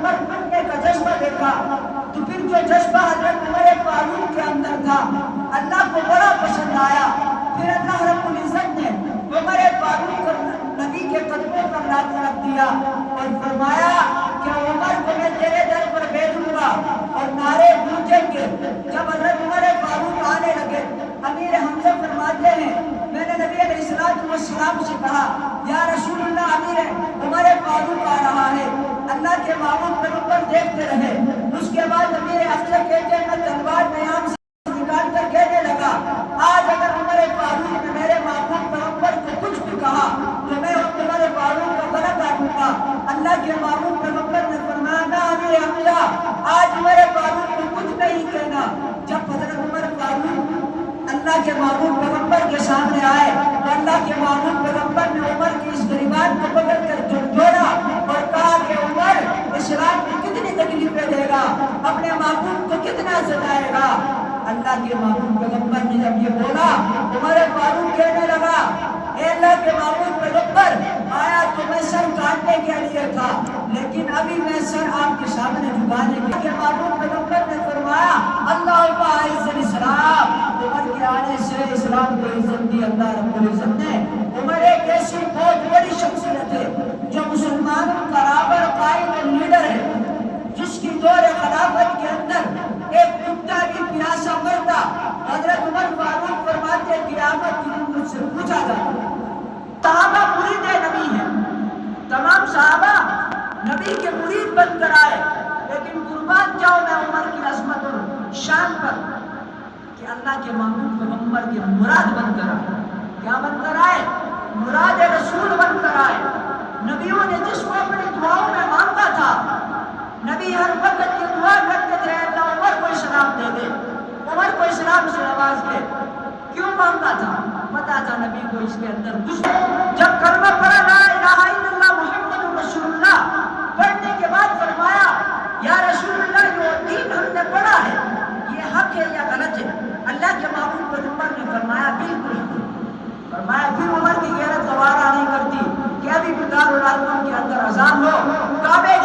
عمر بننے کا جذبہ دیکھا تو پھر جو جذبہ حضرت عمر فاروق کے اندر تھا اللہ کو بڑا پسند آیا. پھر اللہ رب العزت نے عمر فاروق کو نبی کے قدموں پر لا کے رکھ دیا اور فرمایا کہ عمر کو میں تیرے در پر بھیجوں گا. اور نعرے گونجیں گے. جب حضرت عمر فاروق آنے لگے امیر حمزہ فرماتے ہیں میں نے نبی علیہ السلام سے کہا یا رسول اللہ امیر عمر فاروق آ رہا ہے. اللہ کے معبود پیغمبر دیکھتے رہے. اس کے بعد امیر حمزہ کہتے ہیں میں تلوار نیام سے نکال کر کہنے لگا آج اگر عمر فاروق نے میرے معبود پیغمبر کو کچھ بھی کہا تو میں عمر فاروق کا گلا کاٹوں گا. اللہ کے معبود پیغمبر نے فرمایا نہ امیر حمزہ آج عمر فاروق کو کچھ نہیں کہنا. جب حضرت عمر فاروق اللہ کے معبود پیغمبر کے سامنے آئے تو اللہ کے معبود پیغمبر نے عمر کی اس گریبان کو پکڑ کر جھنجھوڑا اور کہا کہ عمر اسلام کو کتنی تکلیفیں دے گا, اپنے معبود کو کتنا ستائے گا. اللہ کے معبود پیغمبر نے جب یہ بولا عمر فاروق کہنے لگا اے اللہ کے معبود پیغمبر آیا تو میں سر کاٹنے کے لیے تھا لیکن ابھی میں سر آپ کے سامنے جھکانے کے معبود پیغمبر نے فرمایا اللہ اعز الاسلام. عمر کے آنے سے اسلام کو عزت دی اللہ رب العزت نے. عمر ایک ایسی بہت بڑی شخصیت ہے جو مسلمانوں کا رابر قائد اور لیڈر ہے جس کی دور خلافت کے اندر ایک کتا بھی پیاسا مرتا. حضرت عمر فاروق فرماتے قیامت کے دن مجھ سے پوچھا جاتا صحابہ مرید نبی ہیں, تمام صحابہ نبی کے مرید بن کر آئے لیکن قربان جاؤ میں عمر کی عظمت اور شان پر کہ اللہ کے محبوب پیغمبر کے مراد بن کر آئے. کیا بن کر آئے؟ مراد رسول بن کر آئے. نبیوں نے جس کو اپنی دعاؤں میں مانگا تھا نبی ہر وقت یہ دعا کرتے تھے اللہ عمر کو اسلام دے دے, عمر کو اسلام سے نواز دے. کیوں مانگا تھا؟ پتا تھا نبی کو اس کے اندر کچھ. جب کلمہ پڑھا لا الہ الا اللہ محمد رسول اللہ پڑھنے کے بعد فرمایا یا رسول اللہ جو دین ہم نے پڑھا ہے یہ حق ہے یا غلط ہے؟ اللہ کے محبوب پیغمبر نے فرمایا بالکل حق ہے. فرمایا پھر عمر کی غیرت گوارا نہیں کرتی کہ ابھی بھی دارالعلوم کے اندر اذان ہو, کعبے